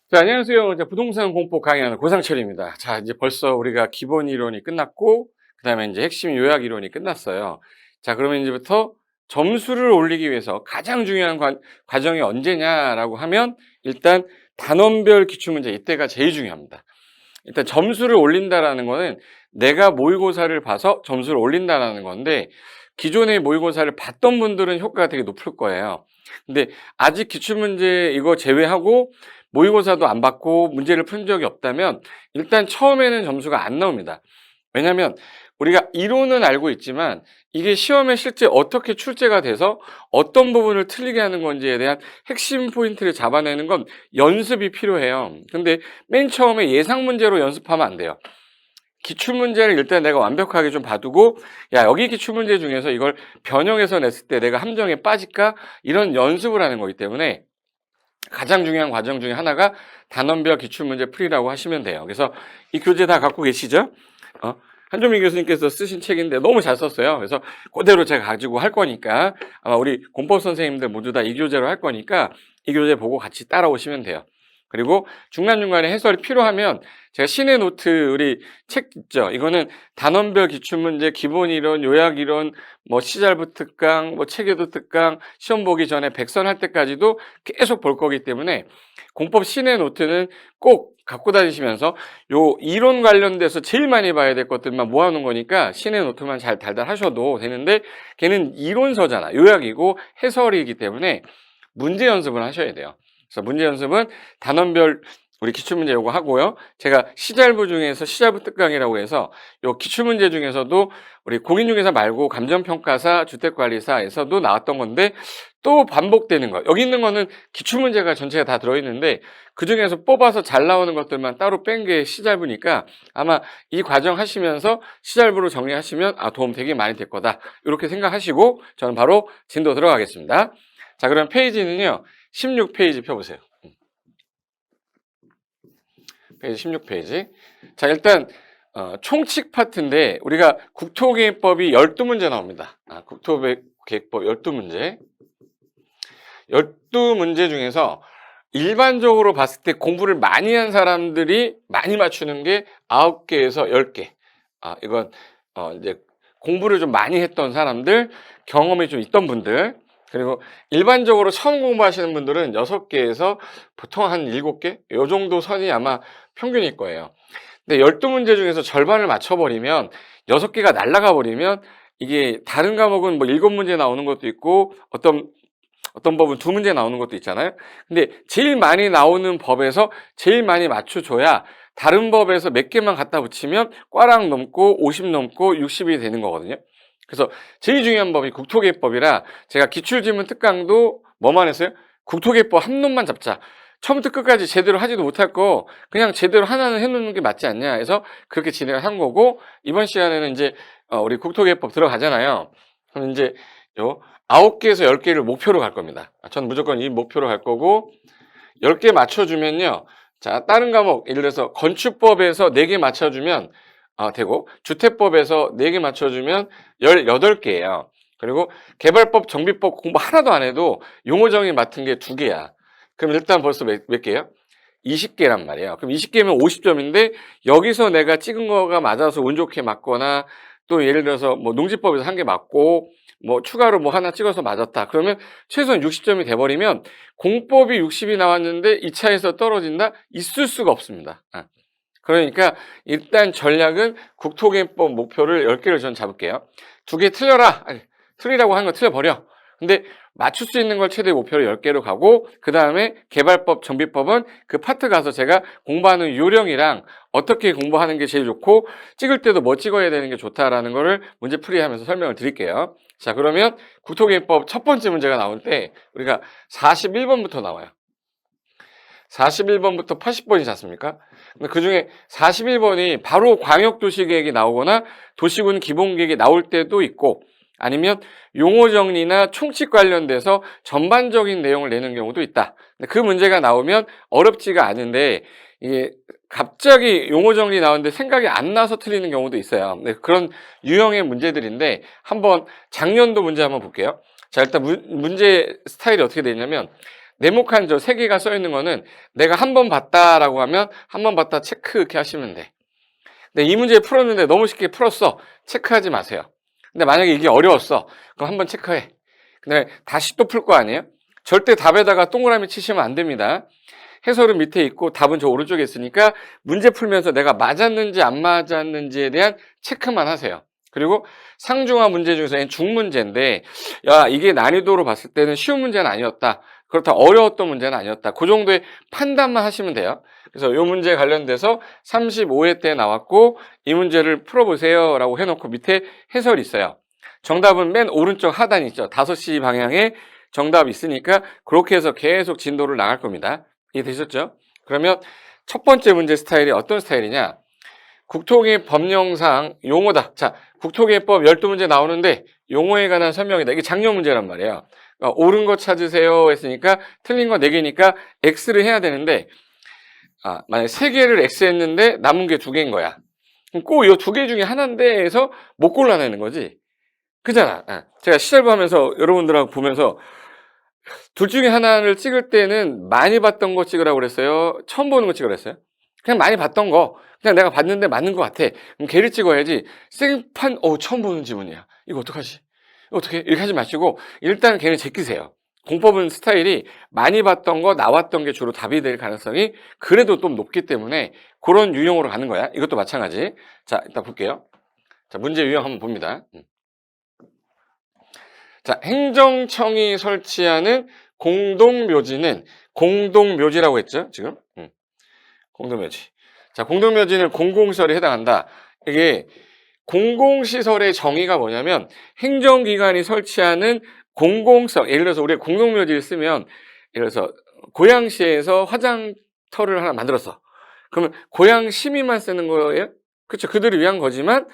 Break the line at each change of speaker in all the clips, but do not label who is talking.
자, 안녕하세요. 자, 부동산 공법 강의하는 고상철입니다. 자, 이제 벌써 우리가 기본 이론이 끝났고, 그 다음에 이제 핵심 요약 이론이 끝났어요. 자, 그러면 이제부터 점수를 올리기 위해서 가장 중요한 과정이 언제냐라고 하면, 일단 단원별 기출문제, 이때가 제일 중요합니다. 일단 점수를 올린다라는 거는 내가 모의고사를 봐서 점수를 올린다라는 건데, 기존의 모의고사를 봤던 분들은 효과가 되게 높을 거예요. 근데 아직 기출문제 이거 제외하고 모의고사도 안 받고 문제를 푼 적이 없다면 일단 처음에는 점수가 안 나옵니다. 왜냐하면 우리가 이론은 알고 있지만 이게 시험에 실제 어떻게 출제가 돼서 어떤 부분을 틀리게 하는 건지에 대한 핵심 포인트를 잡아내는 건 연습이 필요해요. 근데 맨 처음에 예상 문제로 연습하면 안 돼요. 기출문제를 일단 내가 완벽하게 좀 봐두고, 야, 여기 기출문제 중에서 이걸 변형해서 냈을 때 내가 함정에 빠질까? 이런 연습을 하는 거기 때문에 가장 중요한 과정 중에 하나가 단원별 기출문제 풀이라고 하시면 돼요. 그래서 이 교재 다 갖고 계시죠? 한종민 교수님께서 쓰신 책인데 너무 잘 썼어요. 그래서 그대로 제가 가지고 할 거니까 아마 우리 공법 선생님들 모두 다 이 교재로 할 거니까 이 교재 보고 같이 따라오시면 돼요. 그리고 중간중간에 해설이 필요하면 제가 신의 노트 우리 책 있죠. 이거는 단원별 기출문제, 기본이론, 요약이론, 뭐 시잘부 특강, 뭐 체계도 특강, 시험 보기 전에 백선 할 때까지도 계속 볼 거기 때문에 공법 신의 노트는 꼭 갖고 다니시면서 요 이론 관련돼서 제일 많이 봐야 될 것들만 모아놓은 거니까 신의 노트만 잘 달달 하셔도 되는데, 걔는 이론서잖아. 요약이고 해설이기 때문에 문제 연습을 하셔야 돼요. 그래서 문제 연습은 단원별 우리 기출문제 요거 하고요. 제가 시잘부 중에서 시잘부 특강이라고 해서 요 기출문제 중에서도 우리 공인중개사 말고 감정평가사, 주택관리사에서도 나왔던 건데 또 반복되는 거. 여기 있는 거는 기출문제가 전체가 다 들어있는데 그 중에서 뽑아서 잘 나오는 것들만 따로 뺀 게 시잘부니까 아마 이 과정 하시면서 시잘부로 정리하시면 도움 되게 많이 될 거다. 이렇게 생각하시고 저는 바로 진도 들어가겠습니다. 자, 그럼 페이지는요. 16페이지 펴보세요. 페이지 16페이지. 자, 일단 총칙 파트인데 우리가 국토계획법이 12문제 나옵니다. 국토계획법 12문제. 12문제 중에서 일반적으로 봤을 때 공부를 많이 한 사람들이 많이 맞추는 게 9개에서 10개. 이건 이제 공부를 좀 많이 했던 사람들, 경험이 좀 있던 분들, 그리고 일반적으로 처음 공부하시는 분들은 6개에서 보통 한 7개? 요 정도 선이 아마 평균일 거예요. 근데 12문제 중에서 절반을 맞춰버리면 6개가 날아가 버리면 이게 다른 과목은 뭐 7문제 나오는 것도 있고 어떤 법은 2문제 나오는 것도 있잖아요. 근데 제일 많이 나오는 법에서 제일 많이 맞춰줘야 다른 법에서 몇 개만 갖다 붙이면 꽈랑 넘고 50 넘고 60이 되는 거거든요. 그래서 제일 중요한 법이 국토계획법이라 제가 기출지문 특강도 뭐만 했어요? 국토계획법 한 놈만 잡자. 처음부터 끝까지 제대로 하지도 못할 거 그냥 제대로 하나는 해놓는 게 맞지 않냐 해서 그렇게 진행을 한 거고, 이번 시간에는 이제 우리 국토계획법 들어가잖아요. 그럼 이제 요 9개에서 10개를 목표로 갈 겁니다. 전 무조건 이 목표로 갈 거고, 10개 맞춰주면요. 자, 다른 과목, 예를 들어서 건축법에서 4개 맞춰주면 되고, 주택법에서 4개 맞춰주면 18개예요. 그리고 개발법, 정비법 공부 하나도 안 해도 용어 정의 맡은 게 2개야. 그럼 일단 벌써 몇 개예요? 20개란 말이에요. 그럼 20개면 50점인데 여기서 내가 찍은 거가 맞아서 운 좋게 맞거나, 또 예를 들어서 뭐 농지법에서 1개 맞고 뭐 추가로 뭐 하나 찍어서 맞았다. 그러면 최소한 60점이 돼버리면 공법이 60이 나왔는데 2차에서 떨어진다? 있을 수가 없습니다. 그러니까 일단 전략은 국토계획법 목표를 10개를 전 잡을게요. 2개 틀려라. 틀리라고 하는 거 틀려버려. 근데 맞출 수 있는 걸 최대 목표로 10개로 가고, 그 다음에 개발법, 정비법은 그 파트 가서 제가 공부하는 요령이랑 어떻게 공부하는 게 제일 좋고 찍을 때도 뭐 찍어야 되는 게 좋다라는 거를 문제 풀이하면서 설명을 드릴게요. 자, 그러면 국토계획법 첫 번째 문제가 나올 때 우리가 41번부터 나와요. 41번부터 80번이지 않습니까? 근데 그 중에 41번이 바로 광역도시계획이 나오거나 도시군 기본계획이 나올 때도 있고, 아니면 용어 정리나 총칙 관련돼서 전반적인 내용을 내는 경우도 있다. 근데 그 문제가 나오면 어렵지가 않은데 이게 갑자기 용어 정리 나오는데 생각이 안 나서 틀리는 경우도 있어요. 네, 그런 유형의 문제들인데 한번 작년도 문제 한번 볼게요. 자, 일단 문제 스타일이 어떻게 되냐면 네모칸 저 3개가 써 있는 거는 내가 한 번 봤다라고 하면 한 번 봤다 체크 이렇게 하시면 돼. 근데 이 문제 풀었는데 너무 쉽게 풀었어. 체크하지 마세요. 근데 만약에 이게 어려웠어. 그럼 한번 체크해. 근데 다시 또 풀 거 아니에요? 절대 답에다가 동그라미 치시면 안 됩니다. 해설은 밑에 있고 답은 저 오른쪽에 있으니까 문제 풀면서 내가 맞았는지 안 맞았는지에 대한 체크만 하세요. 그리고 상중하 문제 중에서 중문제인데 야 이게 난이도로 봤을 때는 쉬운 문제는 아니었다. 그렇다고 어려웠던 문제는 아니었다. 그 정도의 판단만 하시면 돼요. 그래서 이 문제에 관련돼서 35회 때 나왔고 이 문제를 풀어보세요 라고 해놓고 밑에 해설이 있어요. 정답은 맨 오른쪽 하단이 있죠. 5시 방향에 정답이 있으니까 그렇게 해서 계속 진도를 나갈 겁니다. 이해되셨죠? 그러면 첫 번째 문제 스타일이 어떤 스타일이냐? 국토개혁 법령상 용어다. 자, 국토개혁법 12문제 나오는데 용어에 관한 설명이다. 이게 작년 문제란 말이에요. 그러니까 옳은 거 찾으세요 했으니까 틀린 거 4개니까 X를 해야 되는데 만약에 3개를 X 했는데 남은 게 2개인 거야. 그럼 꼭 이 2개 중에 하나인데 해서 못 골라내는 거지. 그잖아. 제가 시절부 하면서 여러분들하고 보면서 둘 중에 하나를 찍을 때는 많이 봤던 거 찍으라고 그랬어요? 처음 보는 거 찍으라고 그랬어요? 그냥 많이 봤던 거. 그냥 내가 봤는데 맞는 것 같아. 그럼 걔를 찍어야지. 생판, 처음 보는 지문이야. 이거 어떡하지? 어떻게? 이렇게 하지 마시고, 일단 걔는 제끼세요. 공법은 스타일이 많이 봤던 거, 나왔던 게 주로 답이 될 가능성이 그래도 좀 높기 때문에 그런 유형으로 가는 거야. 이것도 마찬가지. 자, 일단 볼게요. 자, 문제 유형 한번 봅니다. 자, 행정청이 설치하는 공동묘지는 공동묘지라고 했죠, 지금? 공동묘지. 자, 공동묘지는 공공시설에 해당한다. 이게 공공시설의 정의가 뭐냐면 행정기관이 설치하는 공공시설, 예를 들어서 우리가 공동묘지를 쓰면 예를 들어서 고양시에서 화장터를 하나 만들었어. 그러면 고양시민만 쓰는 거예요? 그렇죠. 그들을 위한 거지만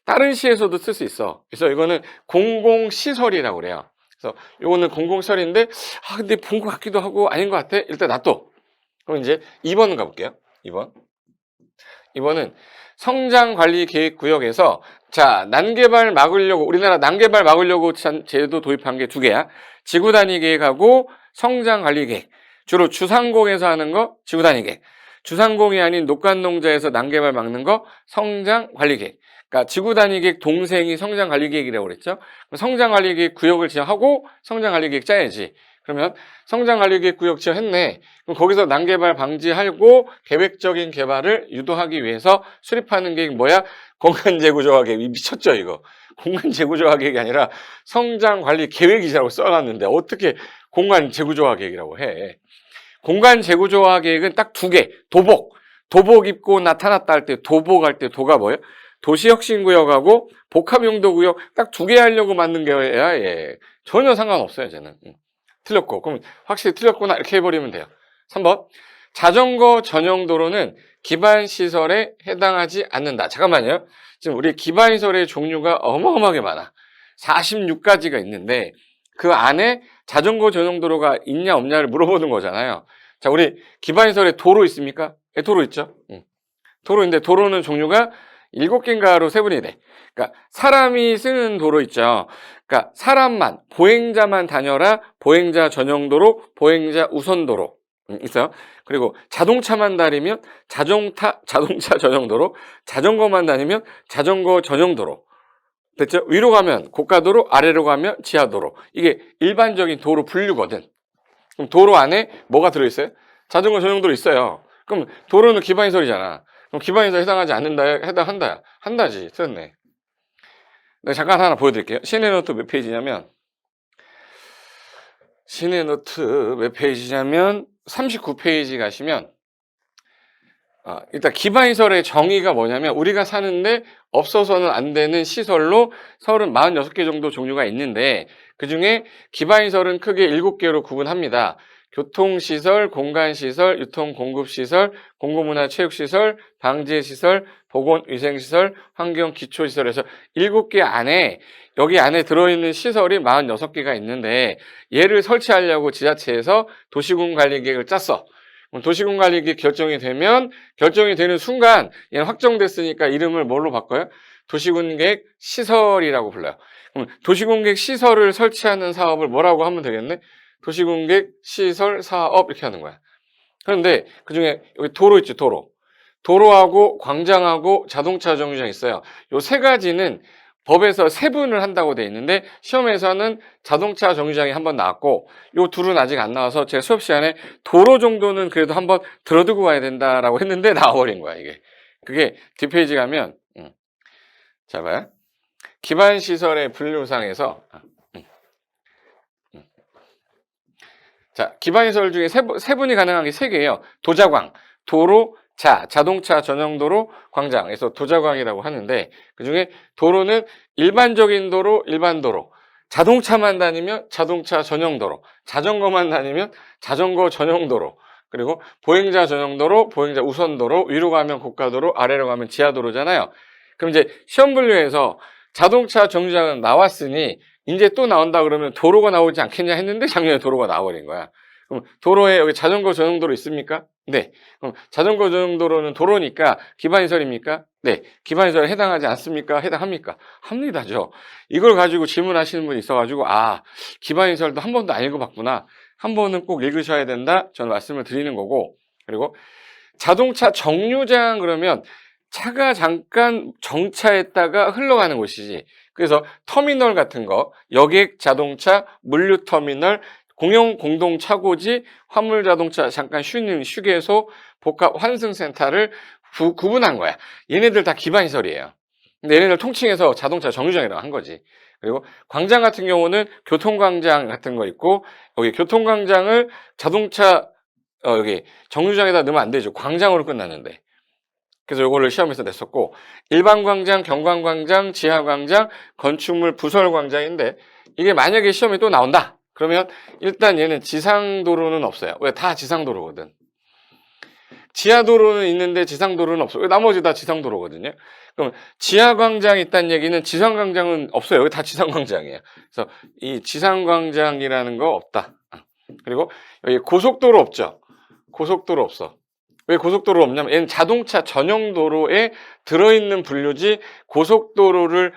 다른 시에서도 쓸 수 있어. 그래서 이거는 공공시설이라고 그래요. 그래서 이거는 공공시설인데 근데 본 것 같기도 하고 아닌 것 같아. 일단 놔둬. 그럼 이제 2번은 가볼게요. 2번은 성장관리계획구역에서 자 난개발 막으려고 우리나라 난개발 막으려고 제도 도입한 게 2개야. 지구단위계획하고 성장관리계획. 주로 주상공에서 하는 거 지구단위계획. 주상공이 아닌 녹간농자에서 난개발 막는 거 성장관리계획. 그러니까 지구단위계획 동생이 성장관리계획이라고 그랬죠. 성장관리계획 구역을 지정하고 성장관리계획 짜야지. 그러면 성장관리계획 구역 지정했네. 그럼 거기서 난개발 방지하고 계획적인 개발을 유도하기 위해서 수립하는 계획이 뭐야? 공간재구조화 계획. 미쳤죠 이거. 공간재구조화 계획이 아니라 성장관리계획이라고 써놨는데 어떻게 공간재구조화 계획이라고 해. 공간재구조화 계획은 딱 2개. 도복 입고 나타났다 할 때 도복할 때 도가 뭐예요? 도시혁신구역하고 복합용도구역 딱 2개 하려고 만든 거야. 전혀 상관없어요 쟤는. 틀렸고 그럼 확실히 틀렸구나 이렇게 해버리면 돼요. 3번 자전거 전용 도로는 기반시설에 해당하지 않는다. 잠깐만요. 지금 우리 기반시설의 종류가 어마어마하게 많아. 46가지가 있는데 그 안에 자전거 전용 도로가 있냐 없냐를 물어보는 거잖아요. 자, 우리 기반시설에 도로 있습니까? 네, 도로 있죠. 도로인데 도로는 종류가 7개인가로 세분이 돼. 그러니까 사람이 쓰는 도로 있죠. 그러니까 사람만, 보행자만 다녀라, 보행자 전용도로, 보행자 우선도로 있어요. 그리고 자동차만 다니면 자동차 전용도로, 자전거만 다니면 자전거 전용도로. 됐죠? 위로 가면 고가도로, 아래로 가면 지하도로. 이게 일반적인 도로 분류거든. 그럼 도로 안에 뭐가 들어있어요? 자전거 전용도로 있어요. 그럼 도로는 기반시설이잖아. 그럼 기반시설 해당하지 않는다, 해당한다. 한다지. 틀렸네. 네, 잠깐 하나 보여드릴게요. 시내노트 몇 페이지냐면, 시내노트 몇 페이지냐면, 39페이지 가시면, 일단 기반시설의 정의가 뭐냐면, 우리가 사는데 없어서는 안 되는 시설로 46개 정도 종류가 있는데, 그 중에 기반시설은 크게 7개로 구분합니다. 교통시설, 공간시설, 유통공급시설, 공공문화체육시설, 방제시설, 보건위생시설, 환경기초시설에서 7개 안에 여기 안에 들어있는 시설이 46개가 있는데 얘를 설치하려고 지자체에서 도시군관리계획을 짰어. 도시군관리계획 결정이 되는 순간 얘는 확정됐으니까 이름을 뭘로 바꿔요? 도시군계획 시설이라고 불러요. 그럼 도시군계획 시설을 설치하는 사업을 뭐라고 하면 되겠네? 도시공객, 시설, 사업 이렇게 하는 거야. 그런데 그중에 여기 도로 있죠, 도로. 도로하고 광장하고 자동차 정류장 있어요. 요 세 가지는 법에서 세분을 한다고 돼 있는데 시험에서는 자동차 정류장이 한번 나왔고 요 둘은 아직 안 나와서 제가 수업 시간에 도로 정도는 그래도 한번 들어두고 와야 된다라고 했는데 나와버린 거야, 이게. 그게 뒷페이지 가면 자 봐요. 기반시설의 분류상에서 자, 기반시설 중에 세분이 가능한 게 세 개예요. 도자광, 도로, 자동차 전용도로, 광장에서 도자광이라고 하는데 그중에 도로는 일반적인 도로, 일반도로, 자동차만 다니면 자동차 전용도로, 자전거만 다니면 자전거 전용도로, 그리고 보행자 전용도로, 보행자 우선도로, 위로 가면 고가도로, 아래로 가면 지하도로잖아요. 그럼 이제 시험 분류에서 자동차 정류장은 나왔으니 이제 또 나온다 그러면 도로가 나오지 않겠냐 했는데 작년에 도로가 나와버린 거야. 그럼 도로에 여기 자전거 전용도로 있습니까? 네. 그럼 자전거 전용도로는 도로니까 기반시설입니까? 네. 기반시설에 해당하지 않습니까? 해당합니까? 합니다죠. 이걸 가지고 질문하시는 분이 있어가지고 기반시설도 한 번도 안 읽어봤구나. 한 번은 꼭 읽으셔야 된다. 저는 말씀을 드리는 거고. 그리고 자동차 정류장 그러면 차가 잠깐 정차했다가 흘러가는 곳이지. 그래서 터미널 같은 거, 여객 자동차, 물류터미널, 공용 공동 차고지, 화물 자동차 잠깐 쉬는 휴게소, 복합 환승센터를 구분한 거야. 얘네들 다 기반시설이에요. 근데 얘네들 통칭해서 자동차 정류장이라고 한 거지. 그리고 광장 같은 경우는 교통광장 같은 거 있고, 여기 교통광장을 자동차 여기 정류장에다 넣으면 안 되죠. 광장으로 끝났는데. 그래서 요거를 시험에서 냈었고, 일반광장, 경광광장, 지하광장, 건축물 부설광장인데 이게 만약에 시험에 또 나온다. 그러면 일단 얘는 지상도로는 없어요. 왜? 다 지상도로거든. 지하도로는 있는데 지상도로는 없어요. 왜? 나머지 다 지상도로거든요. 그럼 지하광장이 있다는 얘기는 지상광장은 없어요. 여기 다 지상광장이에요. 그래서 이 지상광장이라는 거 없다. 그리고 여기 고속도로 없죠. 고속도로 없어. 왜 고속도로 없냐면 얘는 자동차 전용 도로에 들어있는 분류지 고속도로를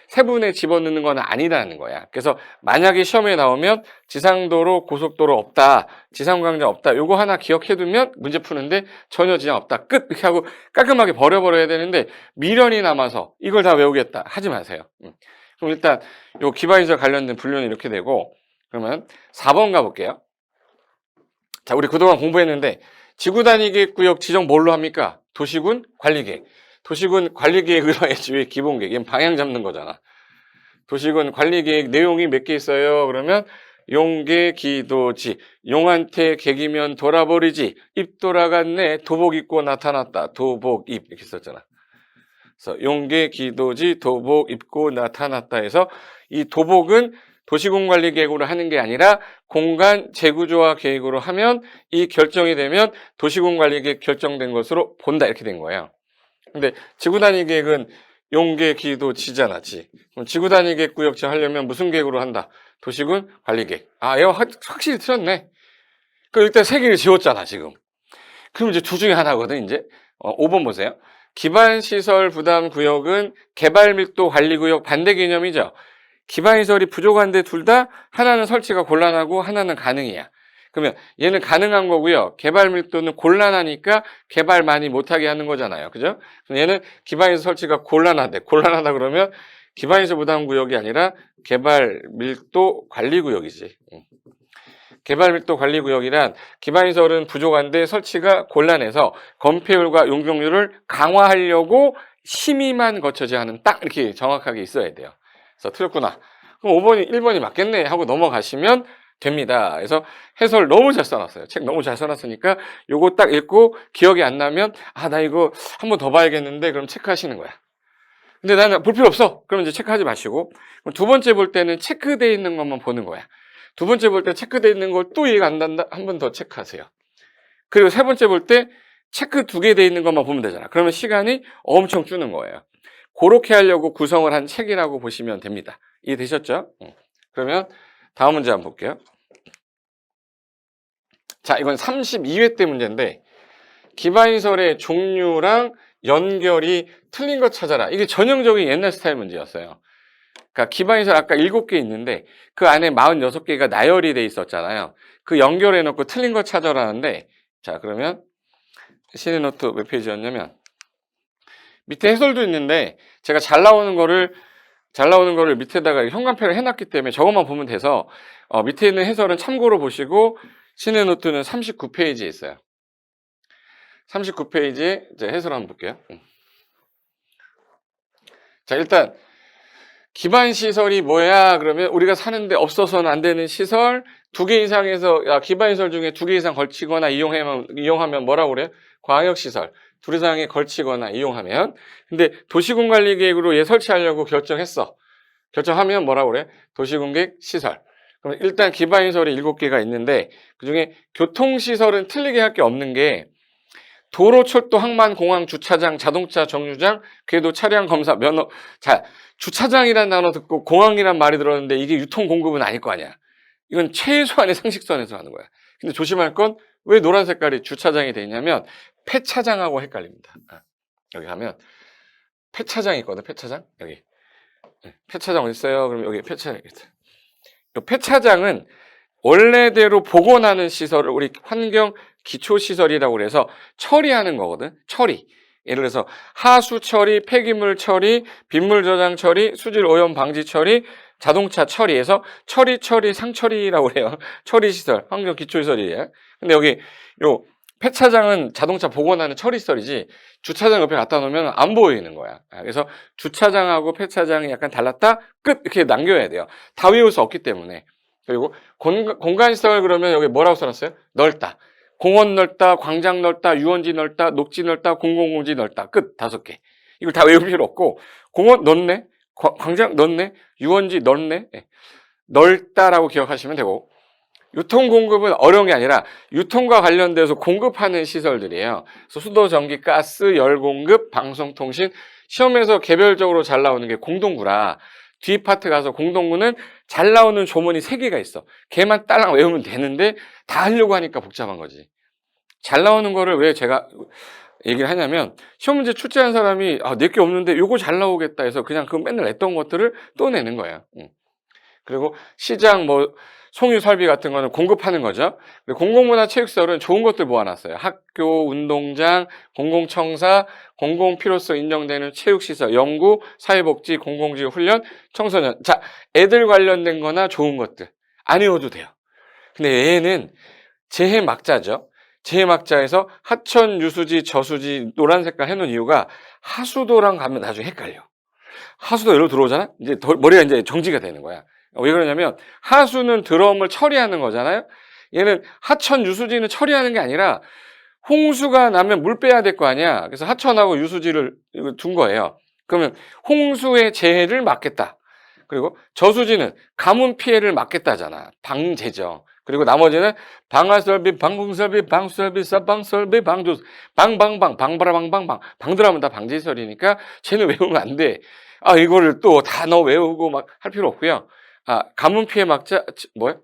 세분에 집어넣는 건 아니라는 거야. 그래서 만약에 시험에 나오면 지상도로, 고속도로 없다, 지상광장 없다, 요거 하나 기억해두면 문제 푸는데 전혀 지장 없다, 끝! 이렇게 하고 깔끔하게 버려버려야 되는데 미련이 남아서 이걸 다 외우겠다 하지 마세요. 그럼 일단 요 기반시설 관련된 분류는 이렇게 되고, 그러면 4번 가볼게요. 자, 우리 그동안 공부했는데 지구단위계획구역 지정 뭘로 합니까? 도시군 관리계획. 도시군 관리계획으로 해야지 왜 기본계획. 얘는 방향 잡는 거잖아. 도시군 관리계획 내용이 몇 개 있어요? 그러면 용계 기도지. 용한테 개기면 돌아버리지. 입 돌아갔네. 도복 입고 나타났다. 도복 입. 이렇게 썼잖아. 그래서 용계 기도지 도복 입고 나타났다 해서 이 도복은 도시군관리계획으로 하는 게 아니라 공간 재구조화 계획으로 하면 이 결정이 되면 도시군관리계획 결정된 것으로 본다 이렇게 된 거예요. 근데 지구단위계획은 용계, 기도, 지잖아, 지. 그럼 지구단위계획 구역지 하려면 무슨 계획으로 한다? 도시군관리계획. 얘가 확실히 틀렸네. 그럼 일단 세 개를 지웠잖아, 지금. 그럼 이제 둘 중에 하나거든, 이제. 5번 보세요. 기반시설 부담구역은 개발밀도 관리구역 반대 개념이죠. 기반시설이 부족한데 둘 다 하나는 설치가 곤란하고 하나는 가능이야. 그러면 얘는 가능한 거고요. 개발 밀도는 곤란하니까 개발 많이 못하게 하는 거잖아요. 그죠? 얘는 기반시설 설치가 곤란하대. 곤란하다 그러면 기반시설 부담구역이 아니라 개발 밀도 관리구역이지. 개발 밀도 관리구역이란 기반시설은 부족한데 설치가 곤란해서 건폐율과 용적률을 강화하려고 심의만 거쳐져야 하는 딱 이렇게 정확하게 있어야 돼요. 그래서 틀렸구나. 그럼 5번이 1번이 맞겠네 하고 넘어가시면 됩니다. 그래서 해설 너무 잘 써놨어요. 책 너무 잘 써놨으니까 요거 딱 읽고 기억이 안 나면 나 이거 한번 더 봐야겠는데 그럼 체크하시는 거야. 근데 나는 볼 필요 없어. 그럼 이제 체크하지 마시고 그럼 두 번째 볼 때는 체크되어 있는 것만 보는 거야. 두 번째 볼 때 체크되어 있는 걸 또 이해가 안 난다? 한 번 더 체크하세요. 그리고 세 번째 볼 때 체크 2개 되어 있는 것만 보면 되잖아. 그러면 시간이 엄청 주는 거예요. 그렇게 하려고 구성을 한 책이라고 보시면 됩니다. 이해되셨죠? 그러면 다음 문제 한번 볼게요. 자, 이건 32회 때 문제인데 기반시설의 종류랑 연결이 틀린 것 찾아라. 이게 전형적인 옛날 스타일 문제였어요. 그러니까 기반시설 아까 7개 있는데 그 안에 46개가 나열이 돼 있었잖아요. 그 연결해 놓고 틀린 거 찾아라는데, 자, 그러면 신의 노트 몇 페이지였냐면 밑에 해설도 있는데 제가 잘 나오는 거를 밑에다가 형광펜을 해놨기 때문에 저것만 보면 돼서 밑에 있는 해설은 참고로 보시고 신의 노트는 39페이지에 있어요. 39페이지에 이제 해설 한번 볼게요. 자, 일단 기반 시설이 뭐야? 그러면 우리가 사는데 없어서는 안 되는 시설 2개 이상에서 기반 시설 중에 2개 이상 걸치거나 이용하면 뭐라고 그래요? 광역 시설. 2 이상에 걸치거나 이용하면. 근데 도시군관리계획으로 얘 설치하려고 결정하면 뭐라고 그래? 도시군계획 시설. 그럼 일단 기반 시설이 7개가 있는데 그중에 교통시설은 틀리게 할 게 없는 게 도로, 철도, 항만, 공항, 주차장, 자동차 정류장, 궤도, 차량 검사, 면허. 자, 주차장이라는 단어 듣고 공항이란 말이 들었는데 이게 유통 공급은 아닐 거 아니야. 이건 최소한의 상식선에서 하는 거야. 근데 조심할 건 왜 노란 색깔이 주차장이 돼 있냐면 폐차장하고 헷갈립니다. 여기 가면 폐차장이 있거든. 폐차장 여기. 폐차장 어디 있어요? 그럼 여기 폐차장 있어요. 이 폐차장은 원래대로 복원하는 시설을 우리 환경 기초시설이라고 그래서 처리하는 거거든. 처리. 예를 들어서 하수 처리, 폐기물 처리, 빗물 저장 처리, 수질 오염 방지 처리, 자동차 처리에서 처리, 상처리라고 그래요. 처리시설, 환경 기초시설이에요. 근데 여기 요 폐차장은 자동차 복원하는 처리시설이지 주차장 옆에 갖다 놓으면 안 보이는 거야. 그래서 주차장하고 폐차장이 약간 달랐다? 끝! 이렇게 남겨야 돼요. 다 외울 수 없기 때문에. 그리고 공간시설 그러면 여기 뭐라고 써놨어요? 넓다. 공원 넓다, 광장 넓다, 유원지 넓다, 녹지 넓다, 공공공지 넓다. 끝. 5개. 이걸 다 외울 필요 없고 공원 넓네, 광장 넓네, 유원지 넓네, 넓다라고 기억하시면 되고 유통공급은 어려운 게 아니라 유통과 관련돼서 공급하는 시설들이에요. 그래서 수도, 전기, 가스, 열공급, 방송통신 시험에서 개별적으로 잘 나오는 게 공동구라. 뒤 파트 가서 공동구는 잘 나오는 조문이 3개가 있어. 걔만 딸랑 외우면 되는데 다 하려고 하니까 복잡한 거지. 잘 나오는 거를 왜 제가 얘기를 하냐면 시험 문제 출제한 사람이 내게 없는데 요거 잘 나오겠다 해서 그냥 그 맨날 냈던 것들을 또 내는 거예요. 그리고 시장 송유 설비 같은 거는 공급하는 거죠. 공공문화체육시설은 좋은 것들 모아놨어요. 학교, 운동장, 공공청사, 공공필요성 인정되는 체육시설, 연구, 사회복지, 공공지구 훈련, 청소년. 자, 애들 관련된 거나 좋은 것들 안 외워도 돼요. 근데 얘는 재해막자죠. 재해막자에서 하천, 유수지, 저수지 노란 색깔 해놓은 이유가 하수도랑 가면 나중에 헷갈려. 하수도 여기로 들어오잖아? 이제 머리가 이제 정지가 되는 거야. 왜 그러냐면 하수는 드럼을 처리하는 거잖아요. 얘는 하천, 유수지는 처리하는 게 아니라 홍수가 나면 물 빼야 될 거 아니야. 그래서 하천하고 유수지를 둔 거예요. 그러면 홍수의 재해를 막겠다. 그리고 저수지는 가뭄 피해를 막겠다잖아. 방제죠. 그리고 나머지는 방화설비, 방풍설비, 방수설비, 쌀방설비, 방조, 방방방, 방바라방방방. 방들하면 다 방지시설이니까 쟤는 외우면 안 돼. 이거를 또 다 너 외우고 막 할 필요 없고요. 가뭄 피해 막자,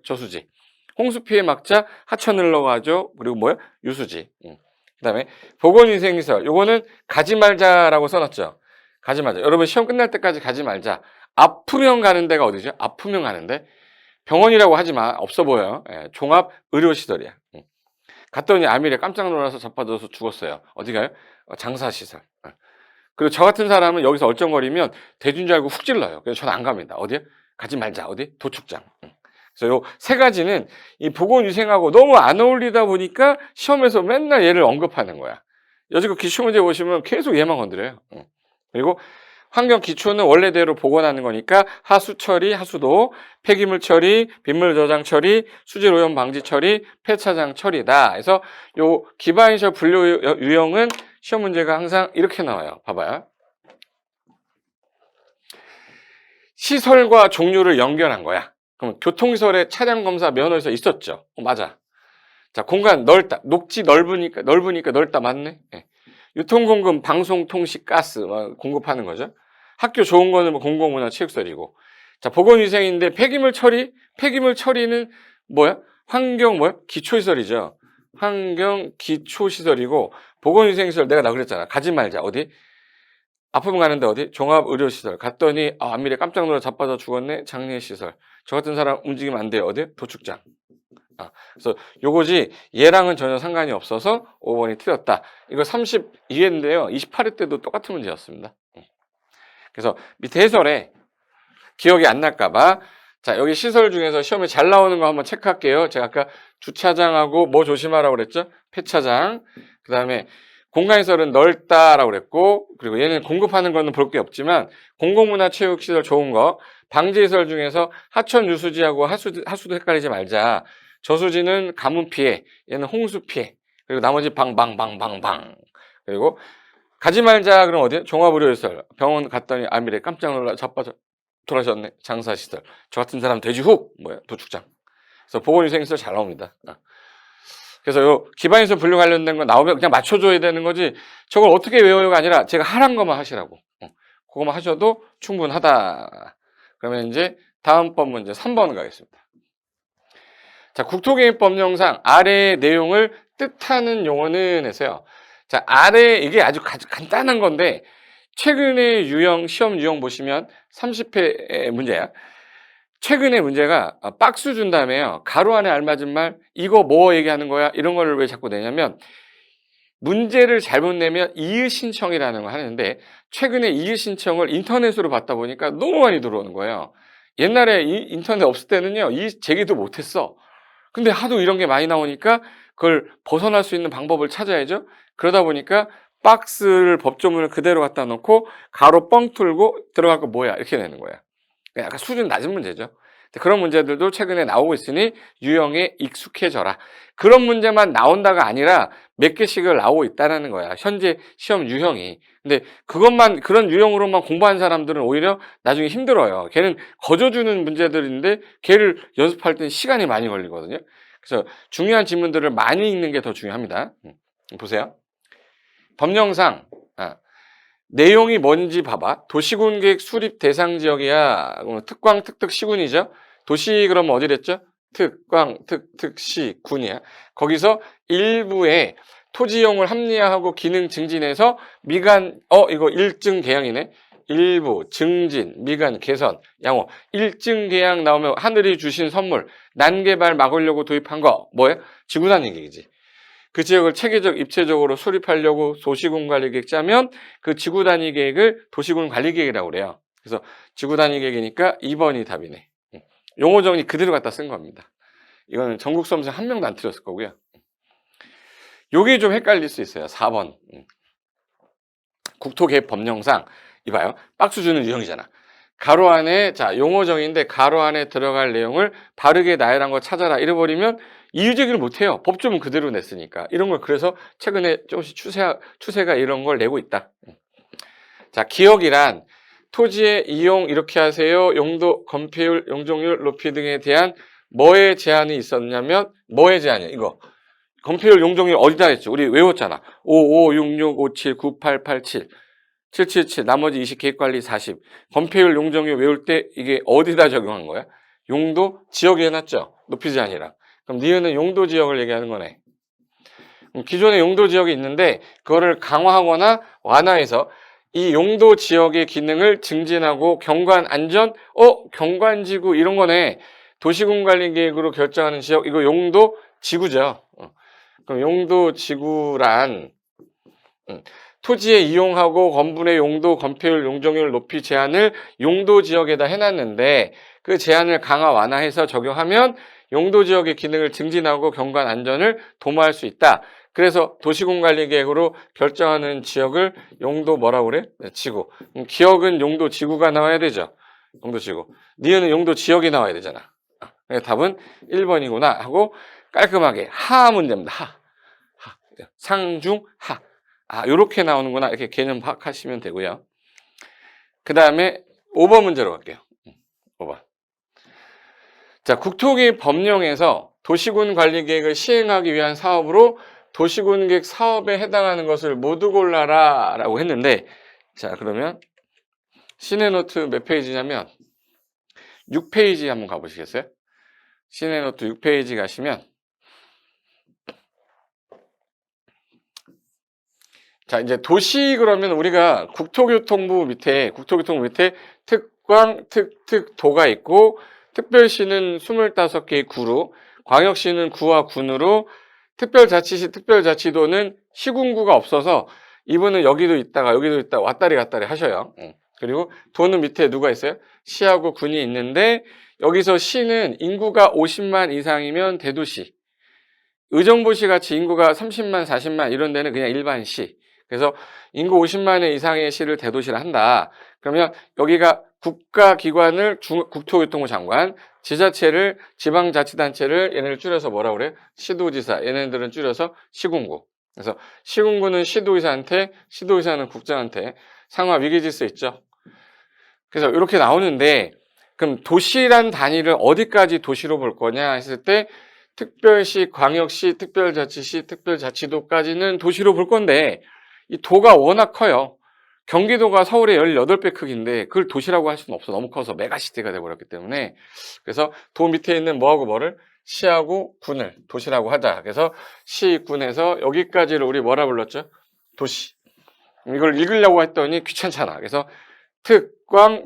저수지. 홍수 피해 막자, 하천을 넣어가죠. 그리고 유수지. 그 다음에 보건위생시설. 요거는 가지 말자라고 써놨죠. 가지 말자. 여러분 시험 끝날 때까지 가지 말자. 아프면 가는 데가 어디죠? 아프면 가는데. 병원이라고 하지 마. 없어 보여요. 종합의료시설이야. 갔더니 아밀에 깜짝 놀라서 자빠져서 죽었어요. 어디 가요? 장사시설. 그리고 저 같은 사람은 여기서 얼쩡거리면 대준 줄 알고 훅 질러요. 그래서 저는 안 갑니다. 어디요? 가지 말자. 어디? 도축장. 그래서 요 3가지는 이 보건위생하고 너무 안 어울리다 보니까 시험에서 맨날 얘를 언급하는 거야. 여지껏 기출문제 보시면 계속 얘만 건드려요. 그리고 환경 기초는 원래대로 복원하는 거니까 하수 처리, 하수도, 폐기물 처리, 빗물 저장 처리, 수질 오염 방지 처리, 폐차장 처리다. 그래서 요 기반시설 분류 유형은 시험 문제가 항상 이렇게 나와요. 봐봐요. 시설과 종류를 연결한 거야. 그럼 교통시설에 차량 검사 면허에서 있었죠. 맞아. 자, 공간 넓다. 녹지 넓으니까 넓다. 맞네. 유통공급, 방송, 통신, 가스 공급하는 거죠. 학교 좋은 거는 공공문화 체육시설이고. 자, 보건위생인데 폐기물 처리는 환경 기초시설이죠. 환경 기초시설이고 보건위생시설 내가 그랬잖아. 가지 말자. 어디? 아프면 가는데 어디? 종합의료시설. 갔더니 안미래 깜짝 놀라 자빠져 죽었네. 장례시설. 저 같은 사람 움직이면 안 돼요. 어디? 도축장. 그래서 요거지 얘랑은 전혀 상관이 없어서 5번이 틀렸다. 이거 32회인데요. 28회 때도 똑같은 문제였습니다. 그래서 밑에 해설에 기억이 안 날까봐 자 여기 시설 중에서 시험에 잘 나오는 거 한번 체크할게요. 제가 아까 주차장하고 뭐 조심하라고 그랬죠? 폐차장. 그 다음에 공간시설은 넓다라고 그랬고 그리고 얘는 공급하는 거는 볼 게 없지만 공공문화체육시설 좋은 거 방지시설 중에서 하천 유수지하고 하수도 헷갈리지 말자. 저수지는 가뭄 피해, 얘는 홍수 피해. 그리고 나머지 방방방방방. 그리고 가지 말자 그럼 어디? 종합의료시설. 병원 갔더니 안미래 깜짝 놀라 자빠져 돌아가셨네. 장사시설. 저 같은 사람 돼지훅 뭐야? 도축장. 그래서 보건위생시설 잘 나옵니다. 그래서 요 기반시설 분류 관련된 거 나오면 그냥 맞춰줘야 되는 거지. 저걸 어떻게 외워요가 아니라 제가 하란 것만 하시라고. 그거만 하셔도 충분하다. 그러면 이제 다음번 문제 3번 가겠습니다. 자, 국토개입법령상 아래의 내용을 뜻하는 용어는 해서요. 자, 아래 이게 아주 간단한 건데 최근의 시험 유형 보시면 30회 문제야. 최근의 문제가 박스 준 다음에요. 가로 안에 알맞은 말 이거 뭐 얘기하는 거야? 이런 거를 왜 자꾸 내냐면 문제를 잘못 내면 이의 신청이라는 걸 하는데 최근에 이의 신청을 인터넷으로 받다 보니까 너무 많이 들어오는 거예요. 옛날에 인터넷 없을 때는요. 이 제기도 못했어. 근데 하도 이런 게 많이 나오니까 그걸 벗어날 수 있는 방법을 찾아야죠. 그러다 보니까 박스를 법조문을 그대로 갖다 놓고 가로 뻥 뚫고 들어갈 거 뭐야 이렇게 내는 거야. 약간 수준 낮은 문제죠. 그런 문제들도 최근에 나오고 있으니 유형에 익숙해져라. 그런 문제만 나온다가 아니라 몇 개씩을 나오고 있다는 거야. 현재 시험 유형이. 근데 그런 유형으로만 공부한 사람들은 오히려 나중에 힘들어요. 걔는 거저주는 문제들인데 걔를 연습할 때는 시간이 많이 걸리거든요. 그래서 중요한 지문들을 많이 읽는 게 더 중요합니다. 보세요. 법령상 내용이 뭔지 봐봐. 도시군계획 수립 대상 지역이야. 특광, 특특, 시군이죠. 도시 그러면 어디랬죠? 특광, 특특, 시, 군이야. 거기서 일부의 토지 이용을 합리화하고 기능 증진해서 미간, 이거 일증 계양이네. 일부, 증진, 미간, 개선, 양호. 일증 계양 나오면 하늘이 주신 선물, 난개발 막으려고 도입한 거, 뭐예요? 지구단 얘기지. 그 지역을 체계적, 입체적으로 수립하려고 도시군 관리 계획 짜면 그 지구 단위 계획을 도시군 관리 계획이라고 그래요. 그래서 지구 단위 계획이니까 2번이 답이네. 용어 정리 그대로 갖다 쓴 겁니다. 이거는 전국 수험생 한 명도 안 틀렸을 거고요. 요게 좀 헷갈릴 수 있어요. 4번. 국토개입 법령상 이봐요. 박스 주는 유형이잖아. 가로 안에 자 용어 정의인데 가로 안에 들어갈 내용을 바르게 나열한 거 찾아라 이래버리면 이유제기를 못해요. 법조문 그대로 냈으니까. 이런 걸 그래서 최근에 조금씩 추세가 이런 걸 내고 있다. 자, 기억이란 토지의 이용 이렇게 하세요. 용도, 건폐율, 용적률 높이 등에 대한 뭐의 제한이 있었냐면 뭐의 제한이야? 이거. 건폐율, 용적률 어디다 했죠? 우리 외웠잖아. 5, 5, 6, 6, 5, 7, 9, 8, 8, 7. 777 나머지 20 계획관리 40 건폐율 용적률 외울 때 이게 어디다 적용한 거야? 용도 지역에 해놨죠. 높이 제한이랑. 그럼 니은은 용도 지역을 얘기하는 거네. 기존에 용도 지역이 있는데 그거를 강화하거나 완화해서 이 용도 지역의 기능을 증진하고 경관 안전, 경관지구 이런 거네. 도시군관리계획으로 결정하는 지역 이거 용도 지구죠. 그럼 용도 지구란 토지에 이용하고 건분의 용도, 건폐율, 용적률 높이 제한을 용도 지역에다 해놨는데 그 제한을 강화 완화해서 적용하면 용도 지역의 기능을 증진하고 경관 안전을 도모할 수 있다. 그래서 도시군관리계획으로 결정하는 지역을 용도 뭐라고 그래? 네, 지구. 기억은 용도 지구가 나와야 되죠. 용도 지구. 니은은 용도 지역이 나와야 되잖아. 답은 1번이구나 하고 깔끔하게 하 문제입니다. 하. 상중 하. 요렇게 나오는구나. 이렇게 개념 파악하시면 되고요. 그 다음에 5번 문제로 갈게요. 5번. 자, 국토개입 법령에서 도시군 관리 계획을 시행하기 위한 사업으로 도시군 계획 사업에 해당하는 것을 모두 골라라 라고 했는데 자, 그러면 시내노트 몇 페이지냐면 6페이지 한번 가보시겠어요? 시내노트 6페이지 가시면 자, 이제 도시 그러면 우리가 국토교통부 밑에 특광, 도가 있고, 특별시는 25개의 구로, 광역시는 구와 군으로, 특별자치시, 특별자치도는 시군구가 없어서 이분은 여기도 있다가 왔다리 갔다리 하셔요. 그리고 도는 밑에 누가 있어요? 시하고 군이 있는데, 여기서 시는 인구가 50만 이상이면 대도시, 의정부시 같이 인구가 30만, 40만 이런 데는 그냥 일반 시. 그래서 인구 50만 이상의 시를 대도시를 한다. 그러면 여기가 국가기관을 국토교통부 장관, 지자체를 지방자치단체를 얘네를 줄여서 뭐라 그래요? 시도지사. 얘네들은 줄여서 시군구. 그래서 시군구는 시도의사한테, 시도의사는 국장한테 상하 위계질서 있죠. 그래서 이렇게 나오는데 그럼 도시란 단위를 어디까지 도시로 볼 거냐 했을 때 특별시, 광역시, 특별자치시, 특별자치도까지는 도시로 볼 건데 이 도가 워낙 커요. 경기도가 서울의 18배 크기인데 그걸 도시라고 할 수는 없어. 너무 커서 메가시티가 돼버렸기 때문에. 그래서 도 밑에 있는 뭐하고 뭐를? 시하고 군을 도시라고 하자. 그래서 시, 군에서 여기까지를 우리 뭐라 불렀죠? 도시. 이걸 읽으려고 했더니 귀찮잖아. 그래서 특광,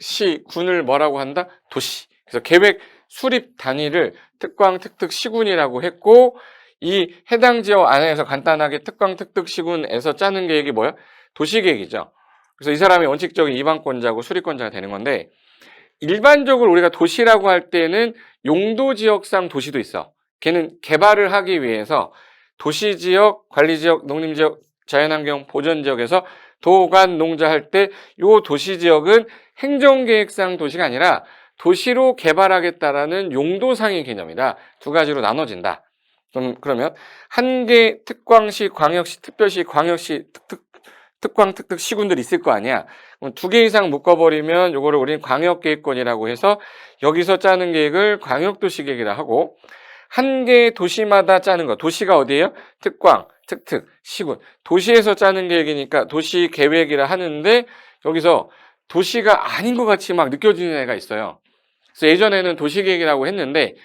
시, 군을 뭐라고 한다? 도시. 그래서 계획 수립 단위를 특광, 시군이라고 했고 이 해당 지역 안에서 간단하게 특광, 시군에서 짜는 계획이 뭐야? 도시계획이죠. 그래서 이 사람이 원칙적인 이방권자고 수립권자가 되는 건데 일반적으로 우리가 도시라고 할 때는 용도지역상 도시도 있어. 걔는 개발을 하기 위해서 도시지역, 관리지역, 농림지역, 자연환경 보전지역에서 도관 농자할 때 요 도시지역은 행정계획상 도시가 아니라 도시로 개발하겠다라는 용도상의 개념이다. 두 가지로 나눠진다. 그러면 한 개 특광시, 광역시, 특별시, 광역시, 특광, 시군들이 있을 거 아니야. 그럼 2개 이상 묶어버리면 요거를 우리는 광역계획권이라고 해서 여기서 짜는 계획을 광역도시계획이라 하고 한 개의 도시마다 짜는 거. 도시가 어디예요? 특광, 시군. 도시에서 짜는 계획이니까 도시계획이라 하는데 여기서 도시가 아닌 것 같이 막 느껴지는 애가 있어요. 그래서 예전에는 도시계획이라고 했는데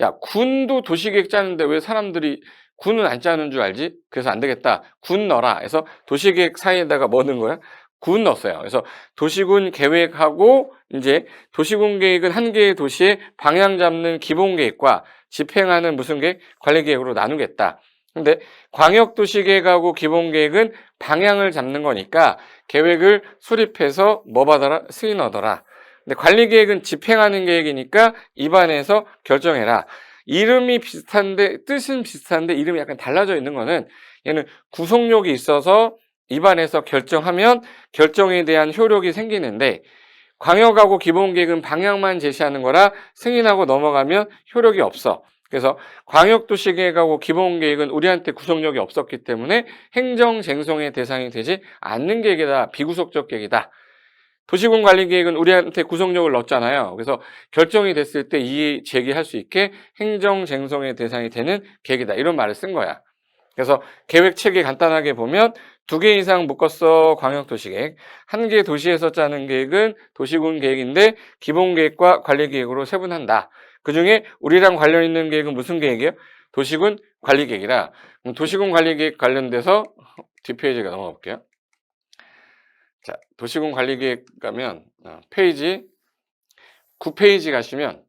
야, 군도 도시계획 짜는데 왜 사람들이 군은 안 짜는 줄 알지? 그래서 안 되겠다. 군 넣어라. 그래서 도시계획 사이에다가 뭐 넣은 거야? 군 넣었어요. 그래서 도시군 계획하고 이제 도시군 계획은 한 개의 도시의 방향 잡는 기본 계획과 집행하는 무슨 계획? 관리 계획으로 나누겠다. 근데 광역도시계획하고 기본계획은 방향을 잡는 거니까 계획을 수립해서 뭐 받아라? 승인 얻어라. 근데 관리계획은 집행하는 계획이니까 입안에서 결정해라. 이름이 비슷한데 뜻은 비슷한데 이름이 약간 달라져 있는 거는 얘는 구속력이 있어서 입안에서 결정하면 결정에 대한 효력이 생기는데 광역하고 기본계획은 방향만 제시하는 거라 승인하고 넘어가면 효력이 없어. 그래서 광역도시계획하고 기본계획은 우리한테 구속력이 없었기 때문에 행정쟁송의 대상이 되지 않는 계획이다. 비구속적 계획이다. 도시군 관리계획은 우리한테 구속력을 넣었잖아요. 그래서 결정이 됐을 때 이의 제기할 수 있게 행정쟁송의 대상이 되는 계획이다. 이런 말을 쓴 거야. 그래서 계획 체계 간단하게 보면 2개 이상 묶었어. 광역도시계획. 한 개 도시에서 짜는 계획은 도시군 계획인데 기본계획과 관리계획으로 세분한다. 그중에 우리랑 관련 있는 계획은 무슨 계획이에요? 도시군 관리계획이라. 도시군 관리계획 관련돼서 뒷페이지가 넘어가 볼게요. 자, 도시군 관리계획 가면 페이지 9페이지 가시면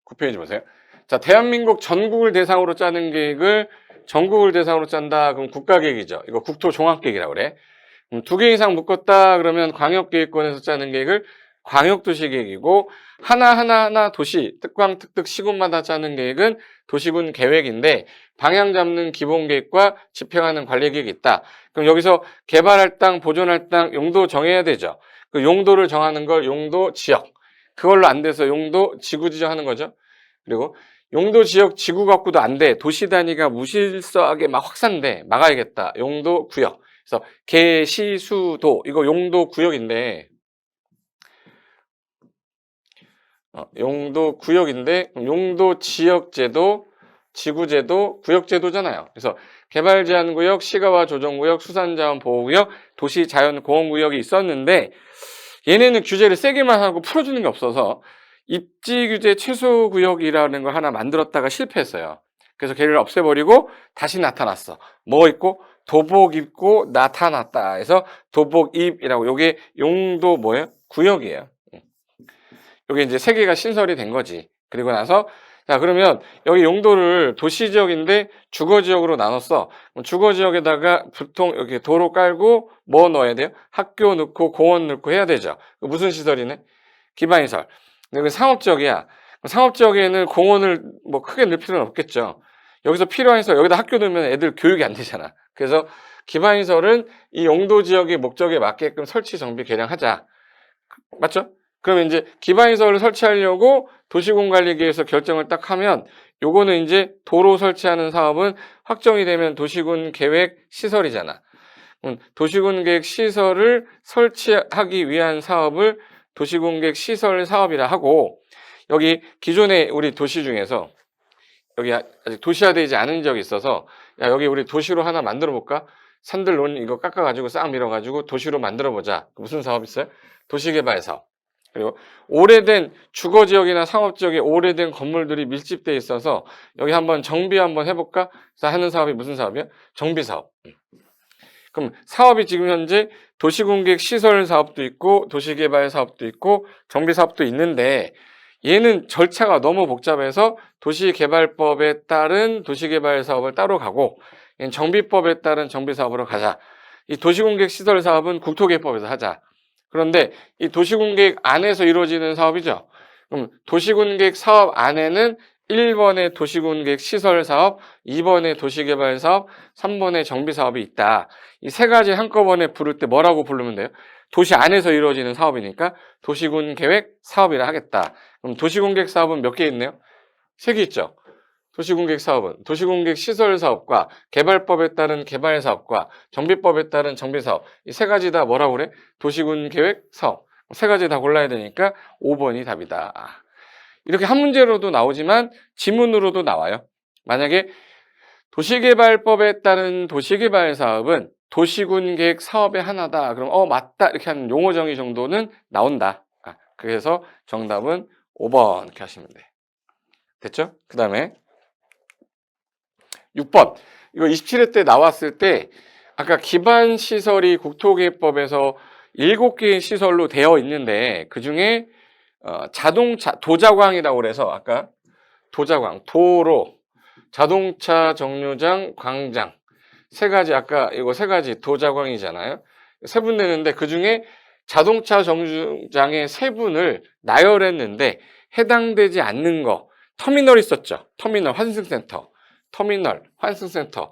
9페이지 보세요. 자, 대한민국 전국을 대상으로 짜는 계획을 전국을 대상으로 짠다. 그럼 국가계획이죠. 이거 국토종합계획이라고 그래. 2개 이상 묶었다 그러면 광역계획권에서 짜는 계획을 광역도시계획이고 하나 도시, 특광, 시군마다 짜는 계획은 도시군 계획인데 방향 잡는 기본계획과 집행하는 관리계획이 있다. 그럼 여기서 개발할 땅, 보존할 땅, 용도 정해야 되죠. 그 용도를 정하는 걸 용도 지역. 그걸로 안 돼서 용도 지구 지정하는 거죠. 그리고 용도 지역 지구 갖고도 안 돼. 도시 단위가 무질서하게 막 확산돼. 막아야겠다. 용도 구역. 그래서 개, 시, 수, 도 이거 용도 구역인데 용도 구역인데 용도 지역제도, 지구제도, 구역제도잖아요. 그래서 개발제한구역, 시가와 조정구역, 수산자원 보호구역, 도시자연공원구역이 있었는데 얘네는 규제를 세게만 하고 풀어주는 게 없어서 입지규제 최소구역이라는 걸 하나 만들었다가 실패했어요. 그래서 걔를 없애버리고 다시 나타났어. 뭐 있고? 도복 입고 나타났다. 해서 도복입이라고. 요게 용도 뭐예요? 구역이에요. 요게 이제 세 개가 신설이 된 거지. 그리고 나서 자, 그러면 여기 용도를 도시지역인데 주거지역으로 나눴어. 그럼 주거지역에다가 보통 이렇게 도로 깔고 뭐 넣어야 돼요? 학교 넣고 공원 넣고 해야 되죠. 무슨 시설이네? 기반시설. 근데 상업지역이야. 상업지역에는 공원을 뭐 크게 넣을 필요는 없겠죠. 여기서 필요해서 여기다 학교 넣으면 애들 교육이 안 되잖아. 그래서 기반시설은 이 용도 지역의 목적에 맞게끔 설치, 정비, 개량하자. 맞죠? 그러면 이제 기반시설을 설치하려고 도시군관리계에서 결정을 딱 하면 요거는 이제 도로 설치하는 사업은 확정이 되면 도시군 계획 시설이잖아. 도시군 계획 시설을 설치하기 위한 사업을 도시군 계획 시설 사업이라 하고 여기 기존에 우리 도시 중에서 여기 아직 도시화되지 않은 지역이 있어서 야 여기 우리 도시로 하나 만들어 볼까? 산들 논 이거 깎아가지고 싹 밀어가지고 도시로 만들어 보자. 무슨 사업 있어요? 도시개발 사업. 그리고 오래된 주거지역이나 상업지역에 오래된 건물들이 밀집돼 있어서 여기 한번 정비 한번 해볼까? 하는 사업이 무슨 사업이야? 정비사업. 그럼 사업이 지금 현재 도시공객 시설 사업도 있고 도시개발 사업도 있고 정비사업도 있는데 얘는 절차가 너무 복잡해서 도시개발법에 따른 도시개발 사업을 따로 가고 정비법에 따른 정비사업으로 가자. 이 도시공객 시설 사업은 국토계획법에서 하자. 그런데 이 도시군계획 안에서 이루어지는 사업이죠. 그럼 도시군계획 사업 안에는 1번의 도시군계획 시설 사업, 2번의 도시개발 사업, 3번의 정비 사업이 있다. 이 세 가지 한꺼번에 부를 때 뭐라고 부르면 돼요? 도시 안에서 이루어지는 사업이니까 도시군계획 사업이라 하겠다. 그럼 도시군계획 사업은 몇 개 있네요? 3개 있죠. 도시군계획 사업은 도시군계획 시설 사업과 개발법에 따른 개발 사업과 정비법에 따른 정비 사업 이 세 가지 다 뭐라고 그래? 도시군계획 사업 세 가지 다 골라야 되니까 5번이 답이다. 이렇게 한 문제로도 나오지만 지문으로도 나와요. 만약에 도시개발법에 따른 도시개발 사업은 도시군계획 사업의 하나다. 그럼 맞다 이렇게 하는 용어 정의 정도는 나온다. 그래서 정답은 5번 이렇게 하시면 돼. 됐죠? 그 다음에 6번. 이거 27회 때 나왔을 때 아까 기반시설이 국토계획법에서 7개의 시설로 되어 있는데 그중에 자동차 도자광이라고 그래서 아까 도자광, 도로, 자동차 정류장, 광장 세 가지 아까 이거 세 가지 도자광이잖아요. 세분되는데 그중에 자동차 정류장의 세분을 나열했는데 해당되지 않는 거 터미널 있었죠. 터미널 환승센터. 터미널, 환승센터,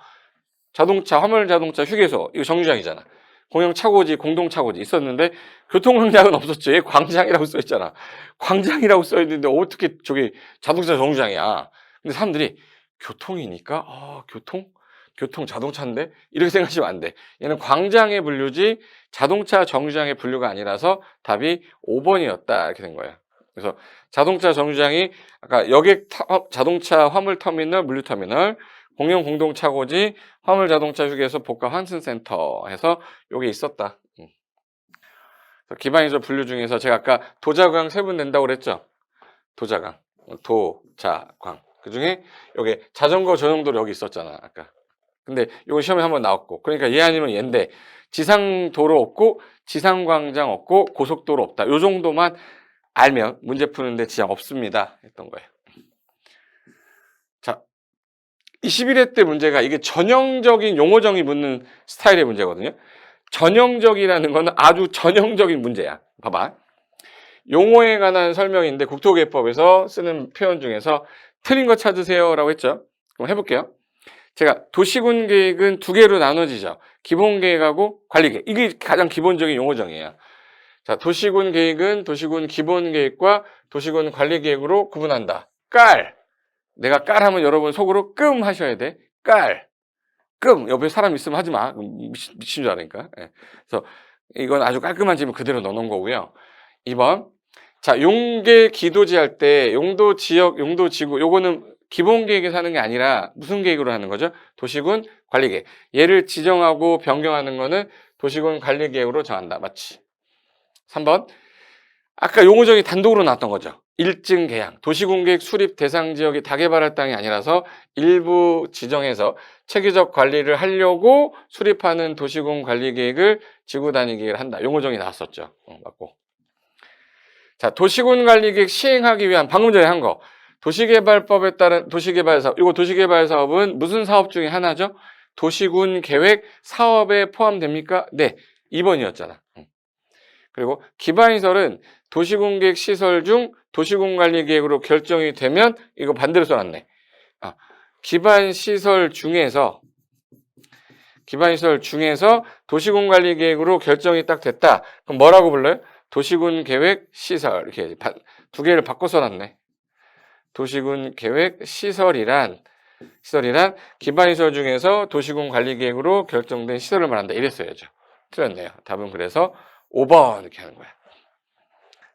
자동차, 화물자동차 휴게소, 이거 정류장이잖아. 공영차고지, 공동차고지 있었는데 교통광장은 없었죠. 얘 광장이라고 써있잖아. 광장이라고 써있는데 어떻게 저기 자동차 정류장이야. 근데 사람들이 교통이니까 교통 자동차인데 이렇게 생각하시면 안 돼. 얘는 광장의 분류지 자동차 정류장의 분류가 아니라서 답이 5번이었다 이렇게 된 거예요. 그래서 자동차 정류장이 아까 여객 자동차 화물터미널, 물류터미널, 공영 공동차고지, 화물자동차 휴게소, 복합 환승센터 해서 요게 있었다. 기반시설 분류 중에서 제가 아까 도자광 세분 낸다고 그랬죠. 도자광, 도자광. 그 중에 요게 자전거 전용도로 여기 있었잖아 아까. 근데 요거 시험에 한번 나왔고 그러니까 얘 아니면 얘인데 지상도로 없고 지상광장 없고 고속도로 없다. 요 정도만 알면 문제 푸는데 지장 없습니다 했던 거예요. 자, 21회 때 문제가 이게 전형적인 용어정의 묻는 스타일의 문제거든요. 전형적이라는 거는 아주 전형적인 문제야. 봐봐. 용어에 관한 설명인데 국토계획법에서 쓰는 표현 중에서 틀린 거 찾으세요 라고 했죠. 그럼 해볼게요. 제가 도시군 계획은 두 개로 나눠지죠. 기본 계획하고 관리 계획. 이게 가장 기본적인 용어정의예요. 자, 도시군 계획은 도시군 기본 계획과 도시군 관리 계획으로 구분한다. 내가 하면 여러분 속으로 끔 하셔야 돼. 옆에 사람 있으면 하지 마. 미친 줄 아니까. 예. 그래서 이건 아주 깔끔한 질문 그대로 넣어놓은 거고요. 2번. 자, 용계 기도지 할 때 용도 지역, 용도 지구 요거는 기본 계획에서 하는 게 아니라 무슨 계획으로 하는 거죠? 도시군 관리 계획. 얘를 지정하고 변경하는 거는 도시군 관리 계획으로 정한다. 맞지? 3번. 아까 용어정의 단독으로 나왔던 거죠. 일증 계약, 도시공계획 수립 대상 지역이 다 개발할 땅이 아니라서 일부 지정해서 체계적 관리를 하려고 수립하는 도시군관리계획을 지구단위계획을 한다. 용어정이 나왔었죠. 맞고. 자, 도시군관리계획 시행하기 위한 방금 전에 한 거. 도시개발법에 따른 도시개발사업. 이거 도시개발사업은 무슨 사업 중에 하나죠? 도시군계획 사업에 포함됩니까? 네. 2번이었잖아. 그리고 기반시설은 도시군계획 시설 중 도시군관리계획으로 결정이 되면 이거 반대로 써놨네. 기반시설 중에서 도시군관리계획으로 결정이 딱 됐다. 그럼 뭐라고 불러요? 도시군계획 시설. 이렇게 두 개를 바꿔 써놨네. 도시군계획 시설이란 기반시설 중에서 도시군관리계획으로 결정된 시설을 말한다. 이랬어야죠. 틀렸네요. 답은 그래서 5번 이렇게 하는 거야.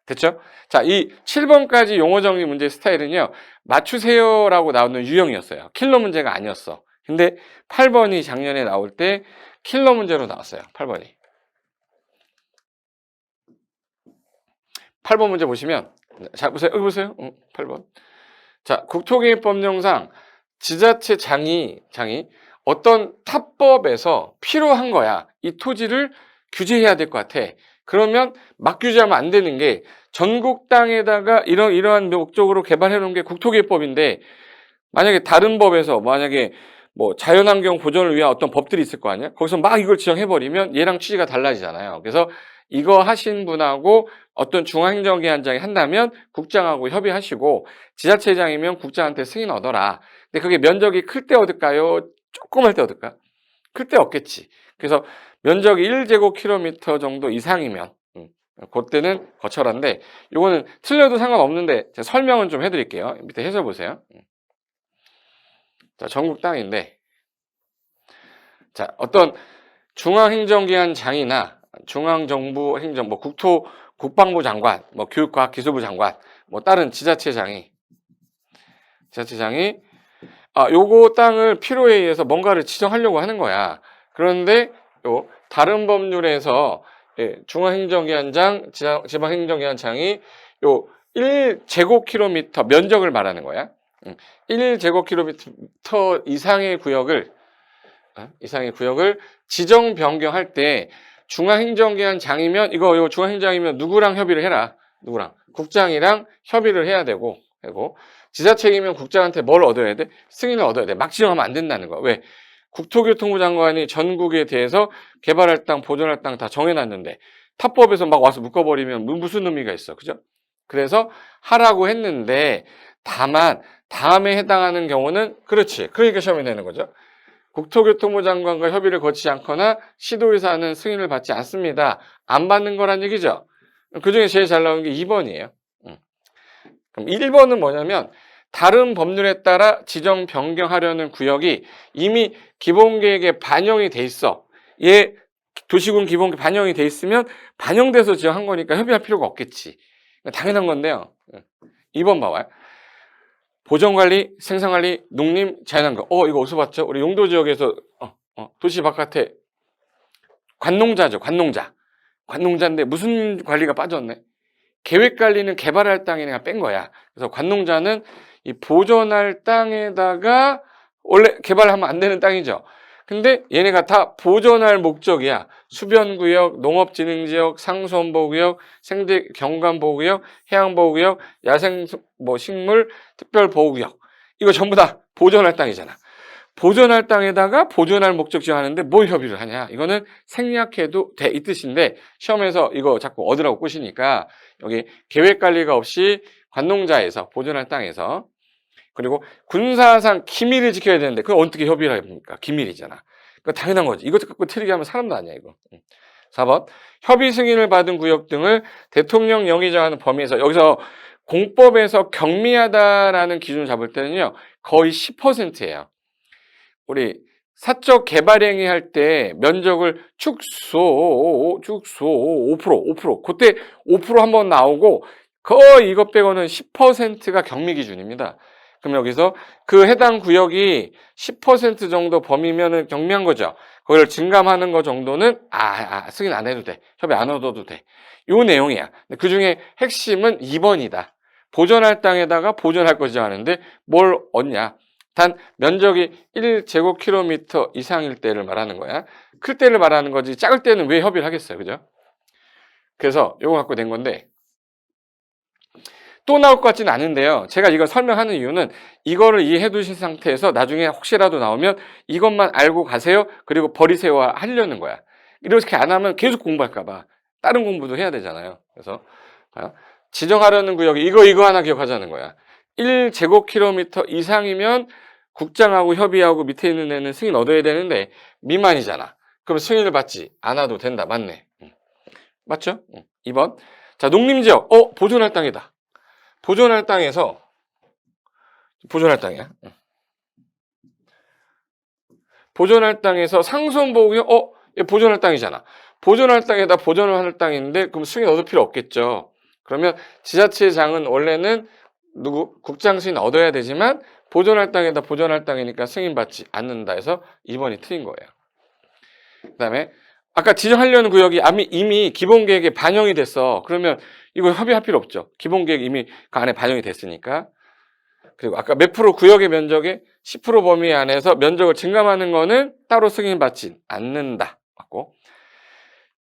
됐죠? 자, 이 7번까지 용어 정리 문제 스타일은요. 맞추세요라고 나오는 유형이었어요. 킬러 문제가 아니었어. 근데 8번이 작년에 나올 때 킬러 문제로 나왔어요. 8번이. 8번 문제 보시면 자, 보세요. 여기 보세요. 8번. 자, 국토계획법령상 지자체장이 어떤 타법에서 필요한 거야. 이 토지를 규제해야 될 것 같아. 그러면 막 규제하면 안 되는 게 전국 땅에다가 이러한 목적으로 개발해 놓은 게 국토계획법인데 만약에 다른 법에서 만약에 뭐 자연환경 보존을 위한 어떤 법들이 있을 거 아니야? 거기서 막 이걸 지정해버리면 얘랑 취지가 달라지잖아요. 그래서 이거 하신 분하고 어떤 중앙행정기관장이 한다면 국장하고 협의하시고 지자체장이면 국장한테 승인 얻어라. 근데 그게 면적이 클 때 얻을까요? 조금 할 때 얻을까? 클 때 얻겠지. 그래서 면적이 1제곱킬로미터 정도 이상이면 그때는 거철한데 이거는 틀려도 상관없는데 제가 설명은 좀 해드릴게요. 밑에 해설 보세요. 자, 전국 땅인데 자, 어떤 중앙행정기관장이나 중앙정부 행정, 뭐 국방부 장관, 뭐 교육과학기술부 장관, 뭐 다른 지자체장이 요거 땅을 필요에 의해서 뭔가를 지정하려고 하는 거야. 그런데 다른 법률에서 중앙행정기관장, 지방행정기관장이 요 1제곱킬로미터 면적을 말하는 거야. 1제곱킬로미터 이상의 구역을 지정 변경할 때 중앙행정기관장이면 이거 중앙행정이면 누구랑 협의를 해라. 누구랑? 국장이랑 협의를 해야 되고 지자체이면 국장한테 뭘 얻어야 돼? 승인을 얻어야 돼. 막 지정하면 안 된다는 거야. 왜? 국토교통부 장관이 전국에 대해서 개발할 땅, 보존할 땅 다 정해놨는데 타법에서 막 와서 묶어버리면 무슨 의미가 있어. 그죠? 그래서 하라고 했는데 다만 다음에 해당하는 경우는 그렇지. 그러니까 시험이 내는 거죠. 국토교통부 장관과 협의를 거치지 않거나 시도의사는 승인을 받지 않습니다. 안 받는 거란 얘기죠. 그중에 제일 잘 나오는 게 2번이에요. 그럼 1번은 뭐냐면 다른 법률에 따라 지정 변경하려는 구역이 이미 기본계획에 반영이 돼 있어. 도시군 기본계획 반영이 돼 있으면 반영돼서 지정한 거니까 협의할 필요가 없겠지. 당연한 건데요. 2번 봐봐요. 보전관리, 생산관리, 농림, 자연환경. 이거 어디서 봤죠? 우리 용도지역에서 도시 바깥에 관농자죠. 관농자인데 무슨 관리가 빠졌네? 계획관리는 개발할 땅에 내가 뺀 거야. 그래서 관농자는 이 보존할 땅에다가 원래 개발하면 안 되는 땅이죠. 근데 얘네가 다 보존할 목적이야. 수변구역, 농업진흥지역, 상수원보호구역, 생태 경관보호구역, 해양보호구역, 야생 식물 특별보호구역. 이거 전부 다 보존할 땅이잖아. 보존할 땅에다가 보존할 목적 지정하는데 뭘 협의를 하냐. 이거는 생략해도 돼. 이 뜻인데 시험에서 이거 자꾸 얻으라고 꼬시니까 여기 계획관리가 없이 관농자에서 보존할 땅에서 그리고 군사상 기밀을 지켜야 되는데 그걸 어떻게 협의를 합니까? 기밀이잖아. 그거 당연한 거지. 이것도 갖고 틀리게 하면 사람도 아니야 이거. 4번 협의 승인을 받은 구역 등을 대통령 영의 정하는 범위에서 여기서 공법에서 경미하다라는 기준을 잡을 때는요 거의 10%예요. 우리 사적 개발행위 할 때 면적을 축소 5% 그때 5% 한번 나오고 거의 이것 빼고는 10%가 경미 기준입니다. 그럼 여기서 그 해당 구역이 10% 정도 범위면은 경미한 거죠. 그걸 증감하는 거 정도는 승인 안 해도 돼. 협의 안 얻어도 돼. 요 내용이야. 그 중에 핵심은 2번이다. 보존할 땅에다가 보존할 거 지정하는데 뭘 얻냐? 단 면적이 1제곱킬로미터 이상일 때를 말하는 거야. 클 때를 말하는 거지 작을 때는 왜 협의를 하겠어요. 그죠? 그래서 요거 갖고 된 건데 또 나올 것 같지는 않은데요. 제가 이걸 설명하는 이유는 이거를 이해해 두신 상태에서 나중에 혹시라도 나오면 이것만 알고 가세요. 그리고 버리세요 하려는 거야. 이렇게 안 하면 계속 공부할까 봐. 다른 공부도 해야 되잖아요. 그래서 지정하려는 구역이 이거 하나 기억하자는 거야. 1제곱킬로미터 이상이면 국장하고 협의하고 밑에 있는 애는 승인 얻어야 되는데 미만이잖아. 그럼 승인을 받지 않아도 된다. 맞네. 맞죠? 2번. 자, 농림지역. 보존할 땅이다. 보존할 땅에서 보존할 땅이야. 보존할 땅에서 상수원보호구역. 얘 보존할 땅이잖아. 보존할 땅에다 보존을 할 땅인데 그럼 승인 얻을 필요 없겠죠. 그러면 지자체장은 원래는 국장 승인 얻어야 되지만 보존할 땅에다 보존할 땅이니까 승인받지 않는다 해서 2번이 틀린 거예요. 그다음에 아까 지정하려는 구역이 이미 기본계획에 반영이 됐어. 그러면 이거 협의할 필요 없죠. 기본계획 이미 그 안에 반영이 됐으니까. 그리고 아까 몇 프로 구역의 면적의 10% 범위 안에서 면적을 증감하는 거는 따로 승인받지 않는다. 맞고.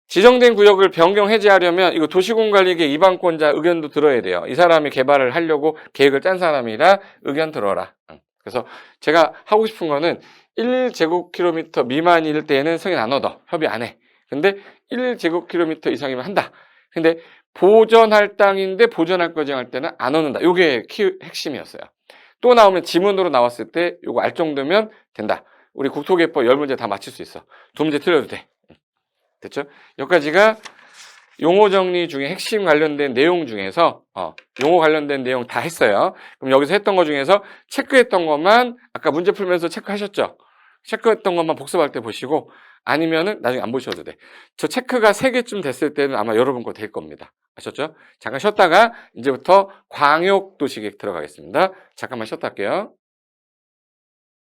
지정된 구역을 변경 해제하려면 이거 도시공관리계 이방권자 의견도 들어야 돼요. 이 사람이 개발을 하려고 계획을 짠 사람이라 의견 들어라. 그래서 제가 하고 싶은 거는 1제곱킬로미터 미만일 때는 승인 안 얻어. 협의 안 해. 근데 1제곱킬로미터 이상이면 한다. 근데 보존할 땅인데 보존할 거 정할 때는 안 얻는다. 이게 핵심이었어요. 또 나오면 지문으로 나왔을 때 이거 알 정도면 된다. 우리 국토개법 10문제 다 맞출 수 있어. 2문제 틀려도 돼. 됐죠? 여기까지가 용어 정리 중에 핵심 관련된 내용 중에서 용어 관련된 내용 다 했어요. 그럼 여기서 했던 거 중에서 체크했던 것만 아까 문제 풀면서 체크하셨죠? 체크했던 것만 복습할 때 보시고 아니면은 나중에 안 보셔도 돼. 저 체크가 3개쯤 됐을 때는 아마 여러분 거 될 겁니다. 아셨죠? 잠깐 쉬었다가 이제부터 광역도시계획 들어가겠습니다. 잠깐만 쉬었다 할게요.